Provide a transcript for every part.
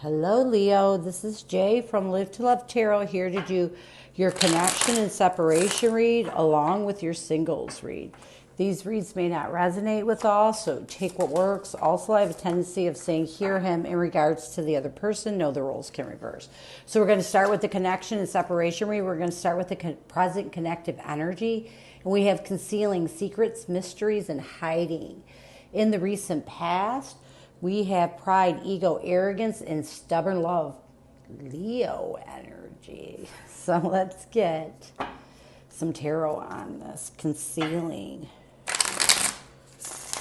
Hello, Leo. This is Jay from Live to Love Tarot here to do your connection and separation read along with your singles read. These reads may not resonate with all, so take what works. Also, I have a tendency of saying hear him in regards to the other person. No, the roles can reverse. So we're going to start with the connection and separation read. We're going to start with the present connective energy. And we have concealing secrets, mysteries, and hiding. In the recent past, we have pride, ego, arrogance, and stubborn love. Leo energy. So let's get some tarot on this. Concealing.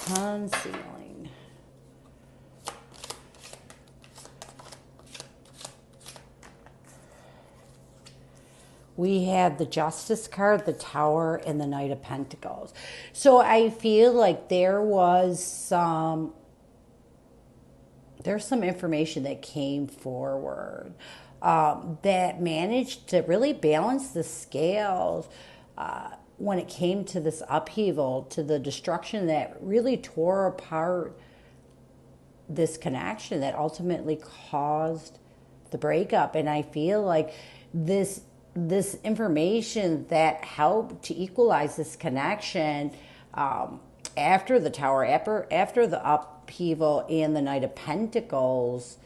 Concealing. We have the Justice card, the Tower, and the Knight of Pentacles. So I feel like there's some information that came forward that managed to really balance the scales when it came to this upheaval, to the destruction that really tore apart this connection that ultimately caused the breakup. And I feel like this information that helped to equalize this connection after the Tower, after the upheaval and the Knight of Pentacles,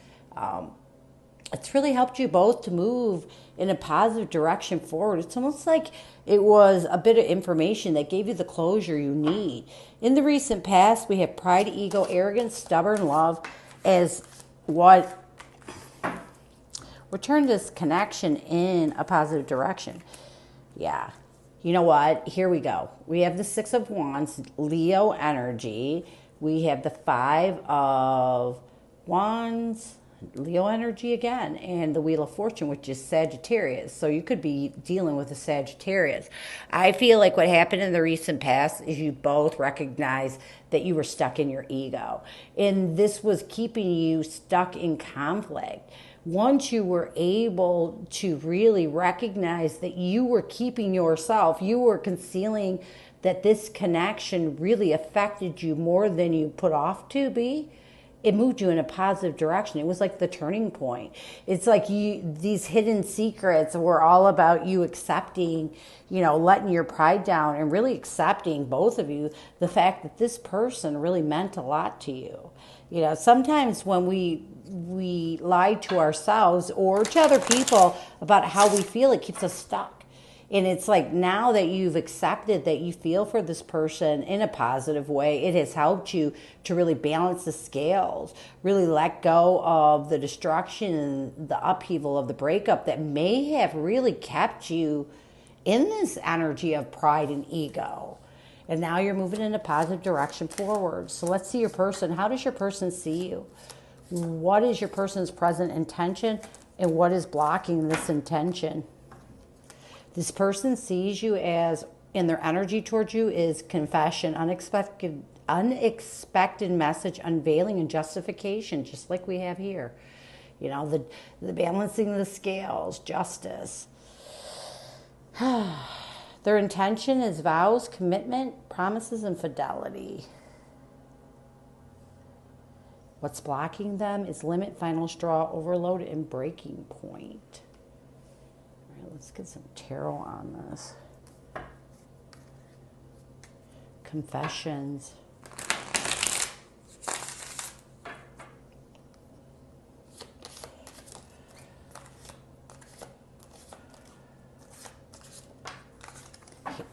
it's really helped you both to move in a positive direction forward. It's almost like it was a bit of information that gave you the closure you need. In the recent past, we have pride, ego, arrogance, stubborn love as what would turn this connection in a positive direction. Yeah. You know what? Here we go. We have the Six of Wands, Leo energy. We have the Five of Wands, Leo energy again, and the Wheel of Fortune, which is Sagittarius. So you could be dealing with a Sagittarius. I feel like what happened in the recent past is you both recognize that you were stuck in your ego. And this was keeping you stuck in conflict. Once you were able to really recognize that you were keeping yourself, you were concealing that this connection really affected you more than you put off to be, it moved you in a positive direction. It was like the turning point. It's like these hidden secrets were all about you accepting, letting your pride down and really accepting, both of you, the fact that this person really meant a lot to you. Sometimes when we lie to ourselves or to other people about how we feel, it keeps us stuck. And it's like now that you've accepted that you feel for this person in a positive way, it has helped you to really balance the scales, really let go of the destruction and the upheaval of the breakup that may have really kept you in this energy of pride and ego. And now you're moving in a positive direction forward. So let's see your person. How does your person see you? What is your person's present intention and what is blocking this intention? This person sees you as, and their energy towards you is confession, unexpected message, unveiling, and justification, just like we have here. The balancing the scales, justice. Their intention is vows, commitment, promises, and fidelity. What's blocking them is limit, final straw, overload, and breaking point. Let's get some tarot on this. Confessions.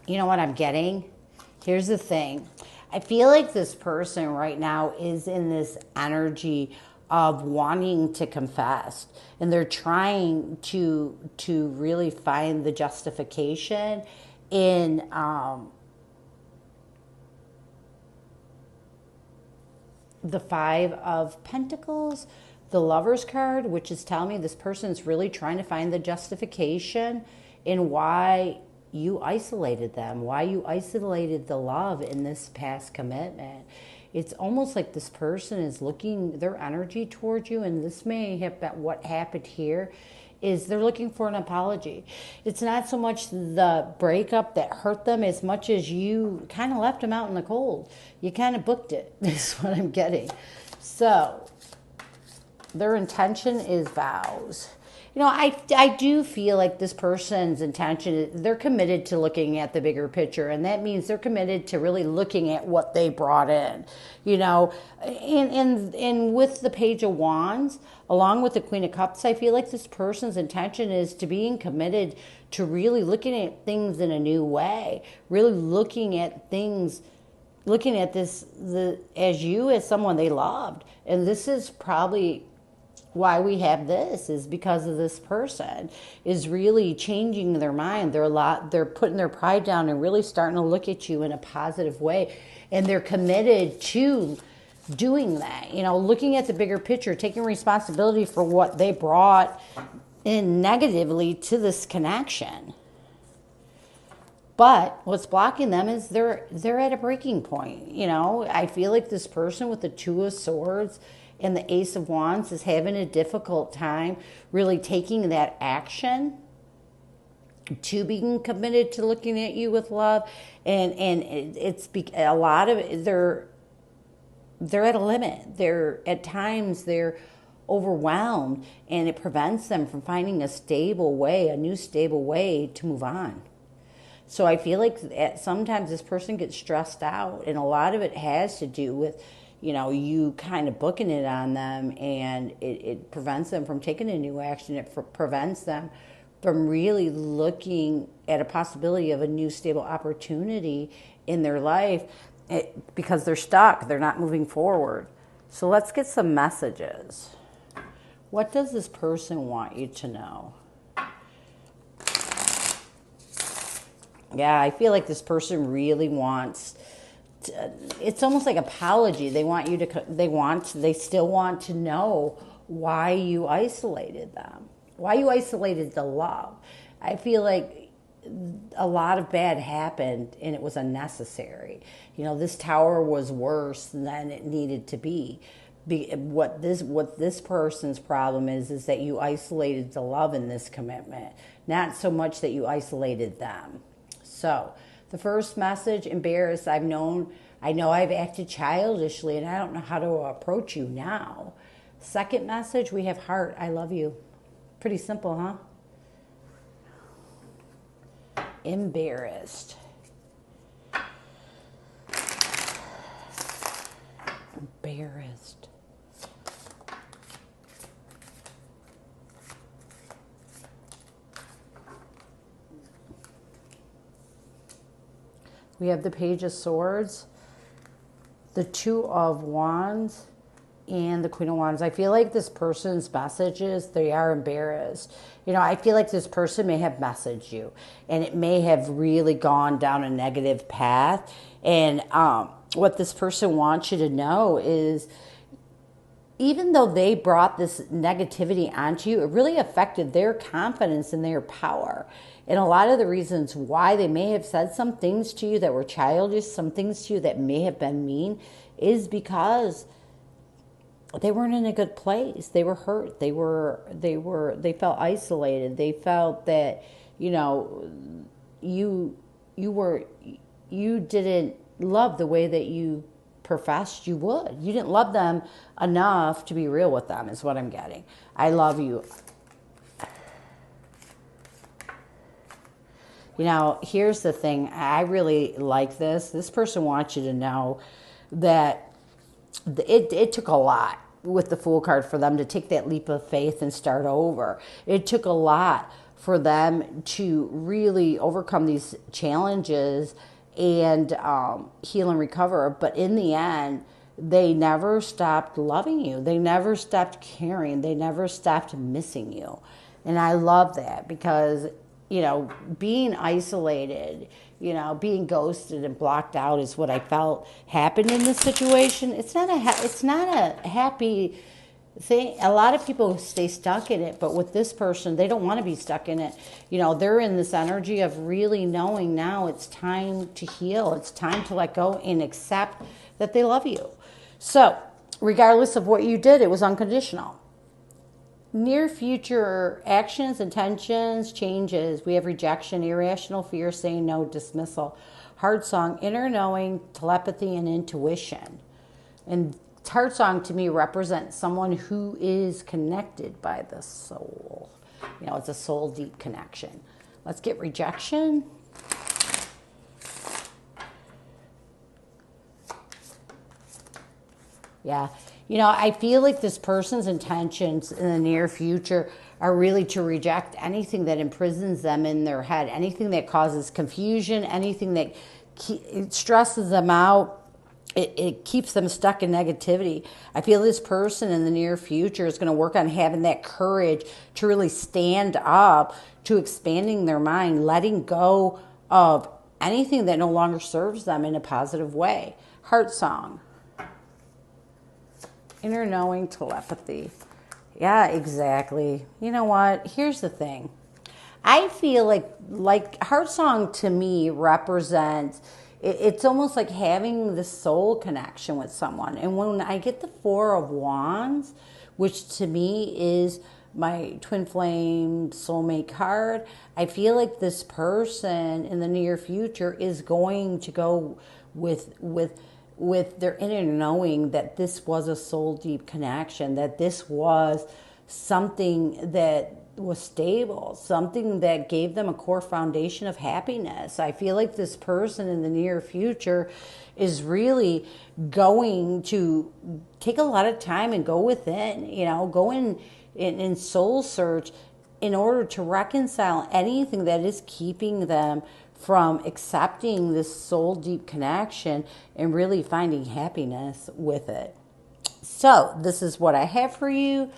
You know what I'm getting? Here's the thing. I feel like this person right now is in this energy of wanting to confess, and they're trying to really find the justification in the Five of Pentacles, the Lover's card, which is telling me this person's really trying to find the justification in why you isolated them, why you isolated the love in this past commitment. It's almost like this person is looking their energy towards you, and this may have been what happened here, is they're looking for an apology. It's not so much the breakup that hurt them as much as you kind of left them out in the cold. You kind of booked it, is what I'm getting. So Their intention is vows. You know, I do feel like this person's intention, they're committed to looking at the bigger picture, and that means they're committed to really looking at what they brought in, you know. And with the Page of Wands, along with the Queen of Cups, I feel like this person's intention is to being committed to really looking at things in a new way, really looking at things, looking at this as you as someone they loved. And this is probably why we have this, is because of this person is really changing their mind. They're putting their pride down and really starting to look at you in a positive way, and they're committed to doing that, you know, looking at the bigger picture, taking responsibility for what they brought in negatively to this connection. But what's blocking them is they're at a breaking point. You know, I feel like this person with the Two of Swords and the Ace of Wands is having a difficult time really taking that action to being committed to looking at you with love. And it's a lot of it, they're at a limit. At times they're overwhelmed, and it prevents them from finding a stable way, a new stable way to move on. So I feel like sometimes this person gets stressed out, and a lot of it has to do with, you know, you kind of booking it on them, and it prevents them from taking a new action. It prevents them from really looking at a possibility of a new stable opportunity in their life, because they're stuck. They're not moving forward. So let's get some messages. What does this person want you to know? Yeah, I feel like this person really wants it's almost like apology. They want you to, they still want to know why you isolated them, why you isolated the love. I feel like a lot of bad happened and it was unnecessary. You know, this tower was worse than it needed to be. What this person's problem is that you isolated the love in this commitment, not so much that you isolated them. So the first message, embarrassed. I know I've acted childishly and I don't know how to approach you now. Second message, we have heart. I love you. Pretty simple, huh? Embarrassed. Embarrassed. We have the Page of Swords, the Two of Wands, and the Queen of Wands. I feel like this person's messages, they are embarrassed. You know, I feel like this person may have messaged you, and it may have really gone down a negative path. And what this person wants you to know is, even though they brought this negativity onto you, it really affected their confidence and their power. And a lot of the reasons why they may have said some things to you that were childish, some things to you that may have been mean, is because they weren't in a good place. They were hurt. They felt isolated. They felt that, you know, you didn't love the way that you professed you would. You didn't love them enough to be real with them, is what I'm getting. I love you. You know, here's the thing. I really like this. This person wants you to know that it took a lot with the Fool card for them to take that leap of faith and start over. It took a lot for them to really overcome these challenges and heal and recover. But in the end, they never stopped loving you. They never stopped caring. They never stopped missing you. And I love that, because, you know, being isolated, you know, being ghosted and blocked out is what I felt happened in this situation. It's not a happy thing. A lot of people stay stuck in it, but with this person, they don't want to be stuck in it. You know, they're in this energy of really knowing now it's time to heal. It's time to let go and accept that they love you. So, regardless of what you did, it was unconditional. Near future actions, intentions, changes. We have rejection, irrational fear, saying no, dismissal. Heart song, inner knowing, telepathy, and intuition. And Heart song to me represents someone who is connected by the soul. You know, it's a soul deep connection. Let's get rejection. Yeah. You know, I feel like this person's intentions in the near future are really to reject anything that imprisons them in their head, anything that causes confusion, anything that stresses them out. It keeps them stuck in negativity. I feel this person in the near future is going to work on having that courage to really stand up to expanding their mind, letting go of anything that no longer serves them in a positive way. Heart song. Inner knowing, telepathy. Yeah, exactly. You know what? Here's the thing. I feel like heart song to me represents, it's almost like having the soul connection with someone. And when I get the Four of Wands, which to me is my twin flame soulmate card, I feel like this person in the near future is going to go with their inner knowing that this was a soul deep connection, that this was something that was stable, something that gave them a core foundation of happiness. I feel like this person in the near future is really going to take a lot of time and go within, you know, go in soul search in order to reconcile anything that is keeping them from accepting this soul deep connection and really finding happiness with it. So this is what I have for you.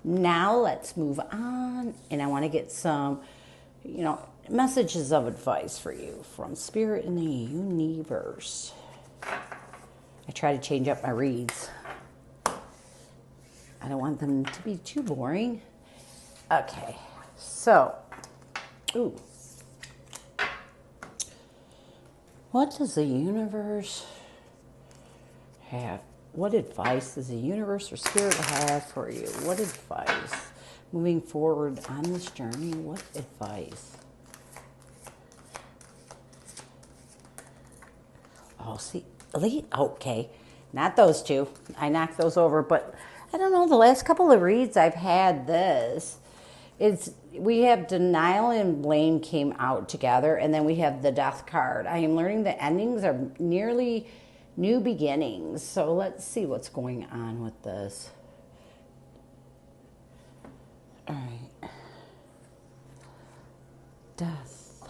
Now let's move on, and I want to get some, you know, messages of advice for you from Spirit in the universe. I try to change up my reads. I don't want them to be too boring. Okay, so, what does the universe have? What advice does the universe or spirit have for you? What advice? Moving forward on this journey, what advice? Oh, see, okay, not those two. I knocked those over, but I don't know, the last couple of reads I've had this. We have denial and blame came out together, and then we have the death card. I am learning that endings are nearly new beginnings. So let's see what's going on with this. All right. Death.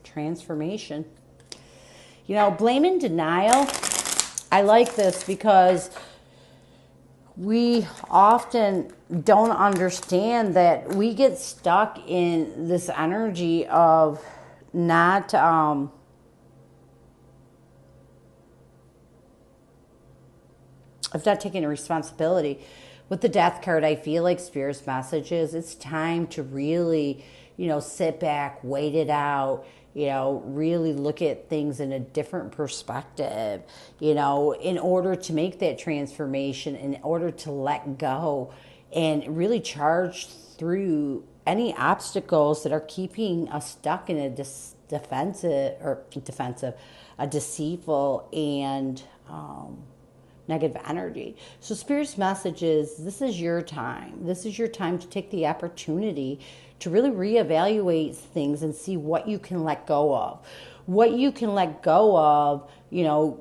Transformation. You know, blame and denial. I like this because we often don't understand that we get stuck in this energy of not taking a responsibility. With the death card, I feel like Spirit's messages, it's time to really, you know, sit back, wait it out, you know, really look at things in a different perspective, you know, in order to make that transformation, in order to let go and really charge through any obstacles that are keeping us stuck in a deceitful and negative energy. So Spirit's message is, this is your time. This is your time to take the opportunity to really reevaluate things and see what you can let go of. What you can let go of, you know,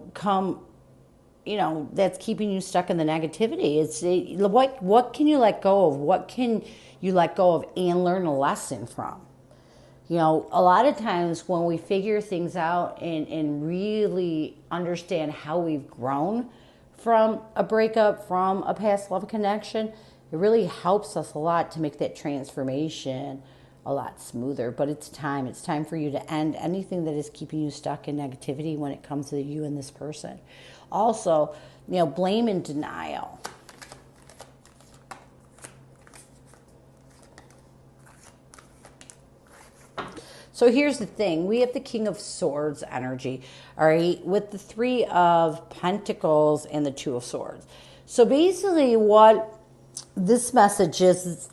that's keeping you stuck in the negativity. What can you let go of? What can you let go of and learn a lesson from? You know, a lot of times when we figure things out and really understand how we've grown from a breakup, from a past love connection, it really helps us a lot to make that transformation a lot smoother. But it's time. It's time for you to end anything that is keeping you stuck in negativity when it comes to you and this person. Also, you know, blame and denial. So here's the thing. We have the King of Swords energy, all right, with the Three of Pentacles and the Two of Swords. So basically what this message is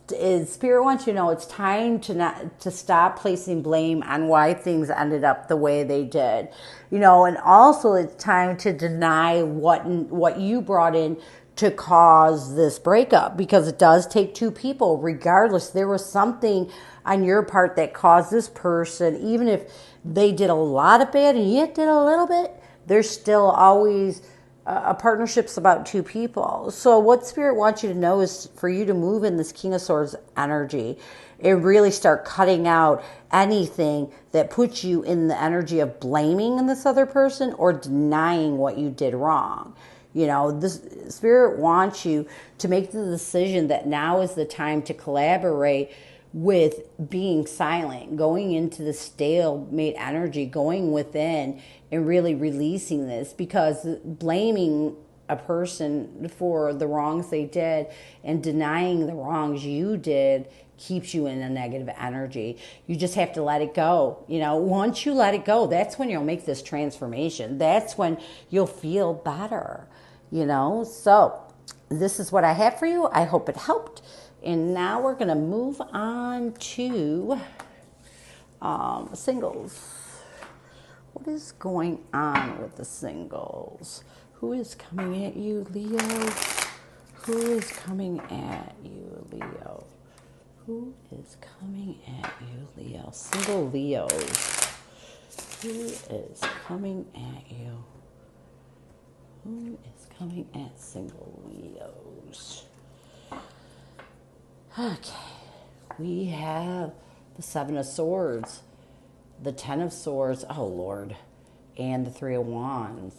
Spirit wants you to know it's time to stop placing blame on why things ended up the way they did. You know, and also it's time to deny what you brought in to cause this breakup, because it does take two people. Regardless, there was something on your part that caused this person, even if they did a lot of bad and you did a little bit, there's still always a partnership's about two people. So what Spirit wants you to know is for you to move in this King of Swords energy and really start cutting out anything that puts you in the energy of blaming this other person or denying what you did wrong. You know, this Spirit wants you to make the decision that now is the time to collaborate with being silent, going into the stalemate energy, going within and really releasing this, because blaming a person for the wrongs they did and denying the wrongs you did keeps you in a negative energy. You just have to let it go. You know, once you let it go, that's when you'll make this transformation. That's when you'll feel better, you know. So this is what I have for you. I hope it helped. And now we're going to move on to singles. What is going on with the singles? Who is coming at you, Leo? Who is coming at you, Leo? Who is coming at you, Leo? Single Leos. Who is coming at you? Who is coming at single Leos? Okay, we have the Seven of Swords, the Ten of Swords, oh Lord, and the Three of Wands.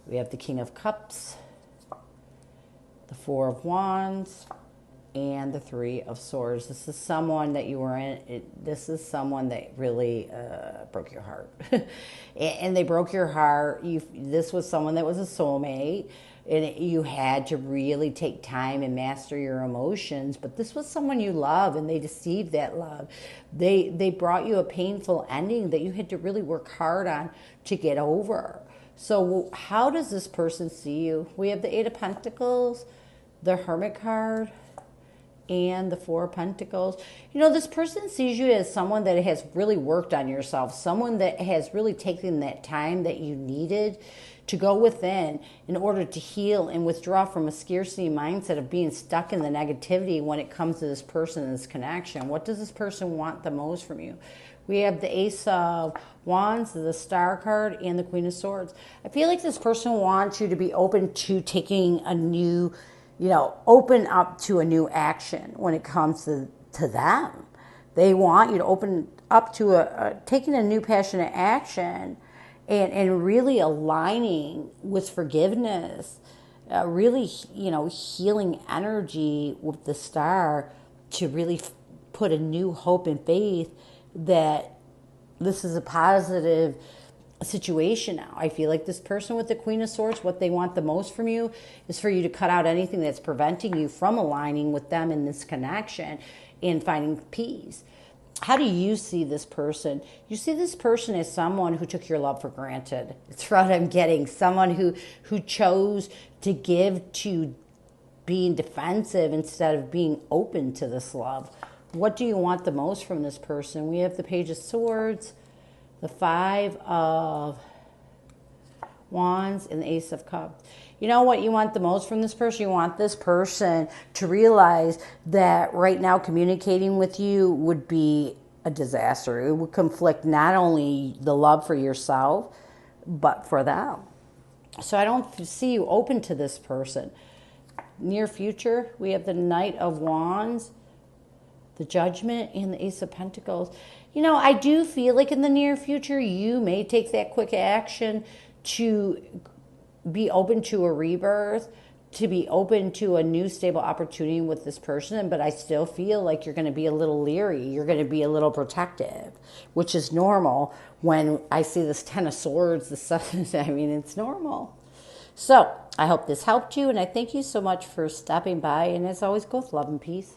We have the King of Cups, the Four of Wands, and the Three of Swords. This is someone that you were in. This is someone that really broke your heart. And they broke your heart. This was someone that was a soulmate. And you had to really take time and master your emotions. But this was someone you love, and they deceived that love. They brought you a painful ending that you had to really work hard on to get over. So how does this person see you? We have the Eight of Pentacles, the Hermit card, and the Four of Pentacles. You know, this person sees you as someone that has really worked on yourself, someone that has really taken that time that you needed to go within in order to heal and withdraw from a scarcity mindset of being stuck in the negativity when it comes to this person and this connection. What does this person want the most from you? We have the Ace of Wands, the Star card, and the Queen of Swords. I feel like this person wants you to be open to taking a new, you know, open up to a new action when it comes to them. They want you to open up to taking a new passionate action and really aligning with forgiveness, really, you know, healing energy with the Star to really put a new hope and faith that this is a positive situation now. I feel like this person with the Queen of Swords, what they want the most from you is for you to cut out anything that's preventing you from aligning with them in this connection and finding peace. How do you see this person? You see this person as someone who took your love for granted. It's what I'm getting. Someone who chose to give to being defensive instead of being open to this love. What do you want the most from this person? We have the Page of Swords, the Five of Wands, and the Ace of Cups. You know what you want the most from this person? You want this person to realize that right now communicating with you would be a disaster. It would conflict not only the love for yourself, but for them. So I don't see you open to this person. Near future, we have the Knight of Wands, the Judgment, and the Ace of Pentacles. You know, I do feel like in the near future, you may take that quick action to be open to a rebirth, to be open to a new stable opportunity with this person. But I still feel like you're going to be a little leery. You're going to be a little protective, which is normal when I see this Ten of Swords. I mean, it's normal. So I hope this helped you. And I thank you so much for stopping by. And as always, go with love and peace.